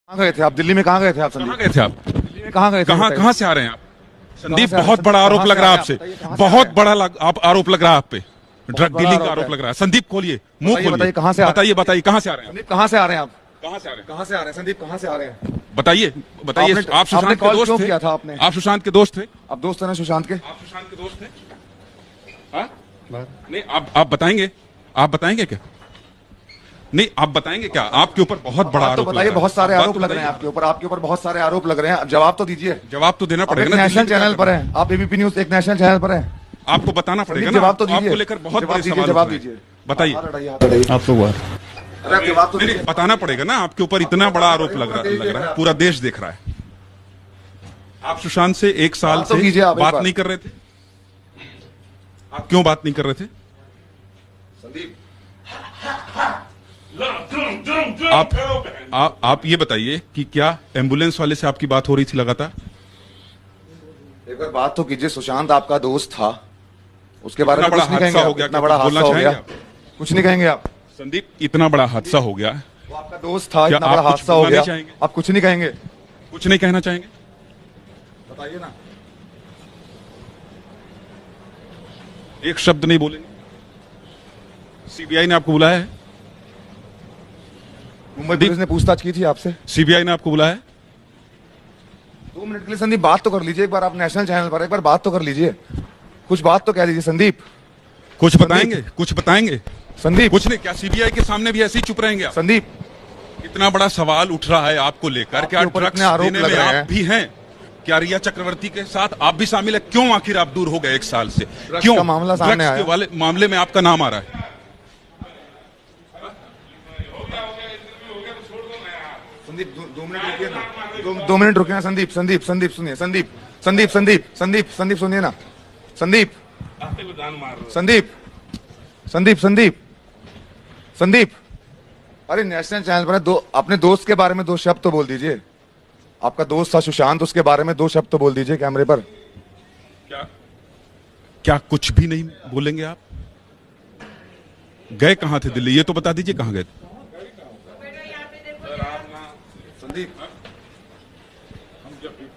कहाँ गए थे आप? दिल्ली में कहाँ गए थे आप संदीप? कहाँ गए थे आप? दिल्ली में कहाँ गए थे? कहाँ बताइए। कहाँ से आ रहे हैं आप? संदीप, से आ रहे हैं? बहुत बड़ा संदीप, आरोप कहाँ लग से रहा आ है रहे आपसे। हैं? बताइए, कहाँ से आ बहुत रहे बड़ा आरोप लग रहा है आप पे। ड्रग बड़ा डीलिंग का आरोप आरोप है। लग रहा है। संदीप, खोलिए, मुंह बताइए, खोलिए, कहाँ से आ रहे हैं? बताइए बताइए कहाँ से आ रहे हैं आप? संदीप कहाँ से आ रहे हैं आप? कहाँ से आ रहे हैं? कहाँ से आ रहे हैं संदीप? कहाँ से आ रहे हैं? बताइए बताइए। आपने- आप सुशांत आपने के कॉल दोस्त क्यों थे? किया था आपने? आप सुशांत के दोस्त थे? आप दोस्त हैं ना सुशांत के? आप सुशांत के दोस्त थे? हाँ? नहीं, आप बताएंगे? आप बताएंगे क्या? नहीं, आप बताएंगे क्या? आपके ऊपर बहुत बड़ा आप तो आरोप लग बताइए, रहा है। बहुत सारे बात आरोप तो लग रहे हैं बताइए। आपके ऊपर बहुत सारे आरोप लग रहे हैं। जवाब तो दीजिए। जवाब तो देना आप एक पड़ेगा ना। नेशनल दिल्ली में चैनल क्या पर हैं, आप एबीपी न्यूज एक नेशनल चैनल पर हैं। आपको बताना पड़ेगा संदीप, ना। जवाब तो दीजिए। आपको लेकर बहुत जवाब बड़े दीजिए, सवाल जवाब उठ रहे हैं। दीजिए। बताइए। हाथ हटाइए, हाथ हटाइए। आप लोग अरे आप जवाब तो नहीं, दीजिए। बताना पड़ेगा ना। आपके ऊपर इतना बड़ा आरोप लग रहा है, पूरा देश देख रहा है। आप सुशांत से एक साल बात तो से कीजिए आप एक बात बार। नहीं कर रहे थे। आप क्यों बात नहीं कर रहे थे? संदीप, आप ये बताइए कि क्या एम्बुलेंस वाले से आपकी बात हो रही थी लगातार? एक बार बात तो कीजिए। सुशांत आपका दोस्त था, उसके बारे में इतना बड़ा कुछ नहीं कहेंगे हादसा हो आप? गया, इतना क्या बड़ा कुछ बोलना हादसा हो गया, चाहेंगे कुछ नहीं कहेंगे आप? संदीप, इतना बड़ा हादसा हो गया, वो आपका दोस्त था, क्या इतना आप बड़ा कुछ हादसा हो बोलना गया, नहीं चाहेंगे? आप कुछ नहीं कहेंगे? कुछ नहीं कहना चाहेंगे? बताइए ना। एक शब्द नहीं बोलेंगे? सीबीआई ने आपको बुलाया है? मुंबई पुलिस ने पूछताछ की थी आपसे? सीबीआई ने आपको बुलाया है? 2 मिनट के लिए संदीप बात तो कर लीजिए एक बार। आप नेशनल चैनल पर एक बार बात तो कर लीजिए, कुछ बात तो कह दीजिए संदीप। कुछ बताएंगे? कुछ बताएंगे? संदीप, कुछ नहीं। क्या सीबीआई के सामने भी ऐसे ही चुप रहेंगे आप? संदीप, इतना बड़ा सवाल उठ रहा है आपको लेकर। क्या आपके ऊपर ड्रग्स इतने आरोप देने लग में रहे आप हैं। भी हैं? क्या रिया चक्रवर्ती के साथ आप भी शामिल है? क्यों आखिर आप दूर हो गए एक साल से? ड्रग्स क्यों? का मामला सामने ड्रग्स के आया। वाले मामले में आपका नाम आ रहा है। संदीप 2 मिनट रुकिए ना। 2 मिनट रुकिए ना संदीप। संदीप संदीप सुनिए। संदीप संदीप संदीप संदीप संदीप सुनिए ना। संदीप संदीप संदीप संदीप संदीप, अरे नेशनल चैनल पर है, अपने दोस्त के बारे में 2 शब्द तो बोल दीजिए। आपका दोस्त था सुशांत, उसके बारे में 2 शब्द तो बोल दीजिए कैमरे पर। क्या क्या कुछ भी नहीं बोलेंगे आप? गए कहां थे दिल्ली? ये तो बता दीजिए कहां गए थे? संदीप,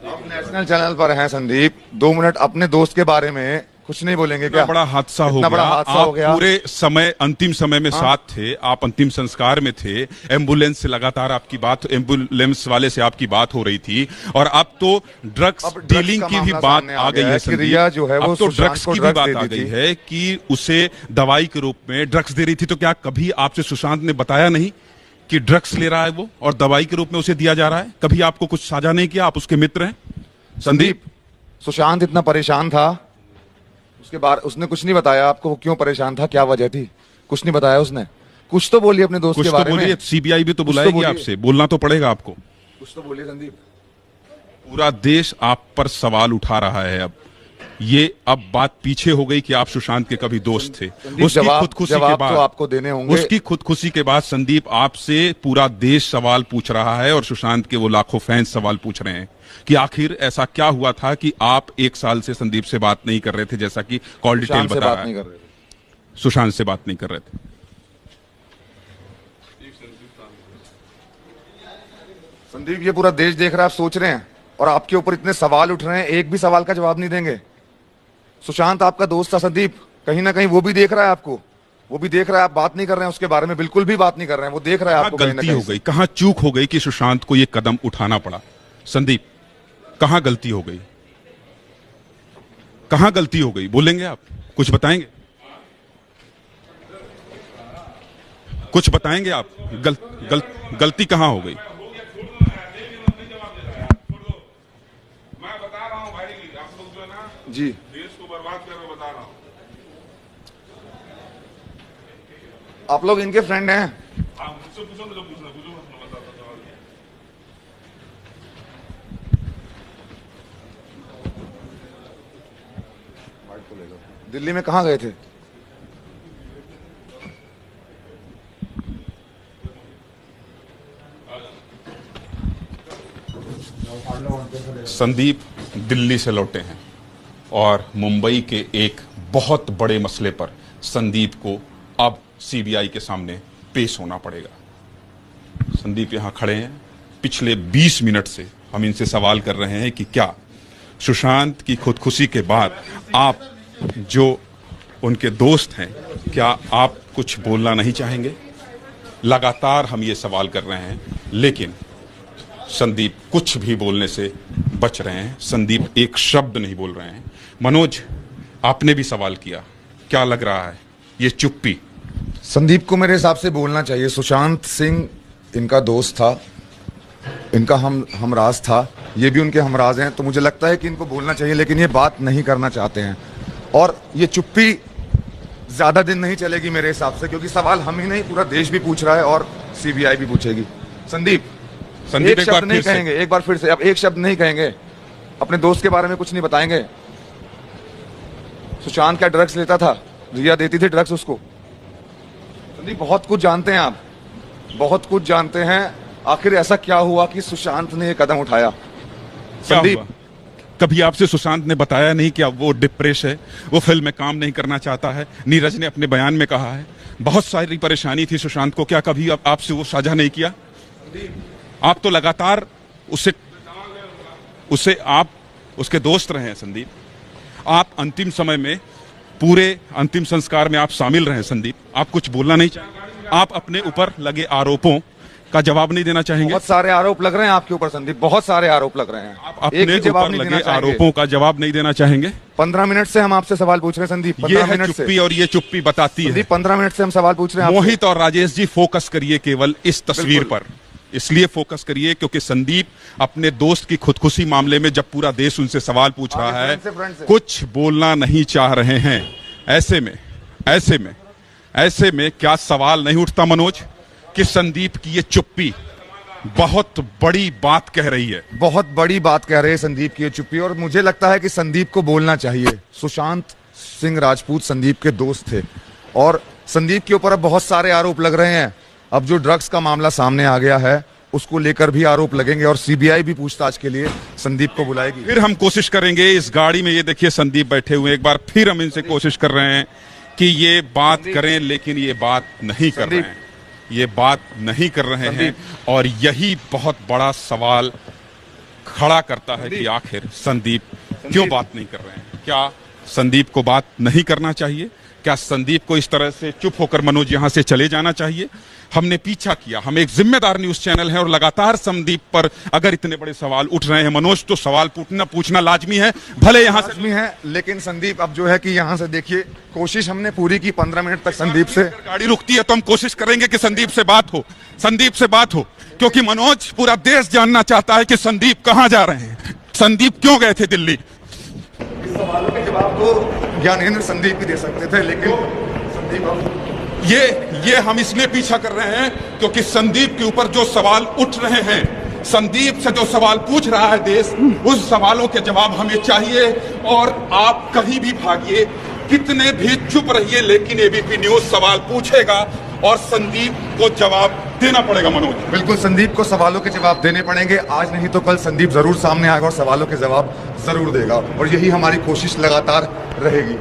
आप नेशनल चैनल पर हैं संदीप, 2 मिनट अपने दोस्त के बारे में कुछ नहीं बोलेंगे क्या? इतना बड़ा हादसा हो इतना गया। बड़ा हादसा आप हो गया। पूरे समय अंतिम समय में साथ थे, आप अंतिम संस्कार में थे। एम्बुलेंस से लगातार आपकी बात, एम्बुलेंस वाले से आपकी बात हो रही थी। और अब तो ड्रग्स अब ड्रग्स डीलिंग का की भी मामला बात सामने आ गई है कि संदीप। रिया जो है वो अब तो सुशांत ड्रग्स को की भी ड्रग्स बात दे आ दी गई थी। है कि उसे दवाई के रूप में ड्रग्स दे रही थी। तो क्या कभी आपसे सुशांत ने बताया नहीं कि ड्रग्स ले रहा है वो और दवाई के रूप में उसे दिया जा रहा है? कभी आपको कुछ साझा नहीं किया? आप उसके मित्र हैं संदीप। सुशांत इतना परेशान था, उसके बारे उसने कुछ नहीं बताया आपको? वो क्यों परेशान था, क्या वजह थी? कुछ नहीं बताया उसने? कुछ तो बोलिए अपने दोस्त कुछ के तो बारे में। बोलिए। सीबीआई भी तो कुछ तो बुलाएगी बोलिए। आपसे, बोलना तो पड़ेगा आपको। कुछ तो बोलिए संदीप। पूरा देश आप पर सवाल उठा रहा है। अब बात पीछे हो गई कि आप सुशांत के कभी दोस्त थे। संदीप, उसकी खुदकुशी के जवाब बाद तो आपको देने होंगे। उसकी खुदकुशी के बाद संदीप आपसे पूरा देश सवाल पूछ रहा है और सुशांत के वो लाखों फैंस सवाल पूछ रहे हैं कि आखिर ऐसा क्या हुआ था कि आप एक साल से संदीप से बात नहीं कर रहे थे, जैसा कि कॉल डिटेल सुशांत से बता बात रहा नहीं है। कर रहे थे। सुशांत से बात नहीं कर रहे थे। संदीप, ये पूरा देश देख रहा है, आप सोच रहे हैं, और आपके ऊपर इतने सवाल उठ रहे हैं, एक भी सवाल का जवाब नहीं देंगे। सुशांत आपका दोस्त था संदीप, कहीं ना कहीं वो भी देख रहा है आपको, वो भी देख रहा है आप बात नहीं कर रहे हैं उसके बारे में, बिल्कुल भी बात नहीं कर रहे हैं, वो देख रहा है आपको। कहाँ कहीं ना गलती हो कहीं गई, कहाँ चूक हो गई कि सुशांत को ये कदम उठाना पड़ा? संदीप, कहाँ गलती हो गई? कहाँ गलती हो गई? बोलेंगे आप? कुछ बताएंगे? कुछ बताएंगे आप? गलती कहाँ हो गई? मैं बता रहा हूँ भाई, आप लोग जो है ना जी, देश को बर्बाद कर रहे हो, बता रहा हूँ। आप लोग इनके फ्रेंड हैं? हाँ, मुझसे पूछो ना, जो पूछना पूछो, मैं बताता हूँ सवाल। दिल्ली में कहाँ गए थे? संदीप दिल्ली से लौटे हैं और मुंबई के एक बहुत बड़े मसले पर संदीप को अब सीबीआई के सामने पेश होना पड़ेगा। संदीप यहां खड़े हैं पिछले 20 मिनट से हम इनसे सवाल कर रहे हैं कि क्या सुशांत की खुदकुशी के बाद आप जो उनके दोस्त हैं, क्या आप कुछ बोलना नहीं चाहेंगे? लगातार हम ये सवाल कर रहे हैं, लेकिन संदीप कुछ भी बोलने से बच रहे हैं। संदीप एक शब्द नहीं बोल रहे हैं। मनोज, आपने भी सवाल किया, क्या लग रहा है ये चुप्पी? संदीप को मेरे हिसाब से बोलना चाहिए। सुशांत सिंह इनका दोस्त था, इनका हमराज था, ये भी उनके हमराज हैं, तो मुझे लगता है कि इनको बोलना चाहिए, लेकिन ये बात नहीं करना चाहते हैं। और ये चुप्पी ज्यादा दिन नहीं चलेगी मेरे हिसाब से, क्योंकि सवाल हम ही नहीं, पूरा देश भी पूछ रहा है और सीबीआई भी पूछेगी। संदीप एक शब्द नहीं कहेंगे, एक बार फिर से, अब एक शब्द नहीं कहेंगे, अपने दोस्त के बारे में कुछ नहीं बताएंगे। सुशांत क्या ड्रग्स लेता था? रिया देती थी ड्रग्स उसको? संदीप बहुत कुछ जानते हैं आप, बहुत कुछ जानते हैं। आखिर ऐसा क्या हुआ कि सुशांत ने ये कदम उठाया? संदीप, कभी आपसे सुशांत ने बताया नहीं कि अब वो डिप्रेस है, वो फिल्म में काम नहीं करना चाहता है? नीरज ने अपने बयान में कहा है बहुत सारी परेशानी थी सुशांत को, क्या कभी आपसे वो साझा नहीं किया? आप तो लगातार उसे आप उसके दोस्त रहे हैं संदीप। आप अंतिम समय में, पूरे अंतिम संस्कार में आप शामिल रहे हैं संदीप। आप कुछ बोलना नहीं चाहेंगे? आप अपने ऊपर लगे आरोपों का जवाब नहीं देना चाहेंगे? बहुत सारे आरोप लग रहे हैं आपके ऊपर संदीप, बहुत सारे आरोप लग रहे हैं। आप अपने ऊपर लगे आरोपों का जवाब नहीं देना चाहेंगे? 15 मिनट से हम आपसे सवाल पूछ रहे हैं संदीप, 15 ये है मिनट चुप्पी, और ये चुप्पी बताती है। 15 मिनट से हम सवाल पूछ रहे हैं। मोहित और राजेश जी, फोकस करिए केवल इस तस्वीर पर। इसलिए फोकस करिए क्योंकि संदीप अपने दोस्त की खुदकुशी मामले में, जब पूरा देश उनसे सवाल पूछ रहा है, कुछ बोलना नहीं चाह रहे हैं। ऐसे में क्या सवाल नहीं उठता मनोज कि संदीप की ये चुप्पी बहुत बड़ी बात कह रही है? बहुत बड़ी बात कह रहे हैं संदीप की ये चुप्पी, और मुझे लगता है कि संदीप को बोलना चाहिए। सुशांत सिंह राजपूत संदीप के दोस्त थे, और संदीप के ऊपर अब बहुत सारे आरोप लग रहे हैं। अब जो ड्रग्स का मामला सामने आ गया है, उसको लेकर भी आरोप लगेंगे, और सीबीआई भी पूछताछ के लिए संदीप को बुलाएगी। फिर हम कोशिश करेंगे इस गाड़ी में, ये देखिए संदीप बैठे हुए, एक बार फिर हम इनसे कोशिश कर रहे हैं कि ये बात करें, लेकिन ये बात नहीं कर रहे हैं। ये बात नहीं कर रहे हैं, और यही बहुत बड़ा सवाल खड़ा करता है कि आखिर संदीप क्यों बात नहीं कर रहे हैं? क्या संदीप को बात नहीं करना चाहिए? क्या संदीप को इस तरह से चुप होकर मनोज यहां से चले जाना चाहिए? हमने पीछा किया, हम एक जिम्मेदार न्यूज चैनल है, और लगातार संदीप पर अगर इतने बड़े सवाल उठ रहे हैं मनोज, तो सवाल पूछना लाजमी है, भले यहां से लाजमी है। लेकिन संदीप अब जो है कि यहां से देखिए, कोशिश हमने पूरी की 15 मिनट तक संदीप से। गाड़ी रुकती है तो हम कोशिश करेंगे कि संदीप से बात हो, क्योंकि मनोज, पूरा देश जानना चाहता है कि संदीप कहां जा रहे हैं, संदीप क्यों गए थे दिल्ली। इस सवालों के जवाब तो ज्ञानेंद्र संदीप ही दे सकते थे, लेकिन संदीप अब ये हम इसलिए पीछा कर रहे हैं क्योंकि संदीप के ऊपर जो सवाल उठ रहे हैं, संदीप से जो सवाल पूछ रहा है देश, उस सवालों के जवाब हमें चाहिए। और आप कहीं भी भागिए, कितने भी चुप रहिए, लेकिन एबीपी न्यूज सवाल पूछेगा और संदीप को जवाब देना पड़ेगा मनोज। बिल्कुल, संदीप को सवालों के जवाब देने पड़ेंगे। आज नहीं तो कल संदीप जरूर सामने आएगा और सवालों के जवाब जरूर देगा, और यही हमारी कोशिश लगातार रहेगी।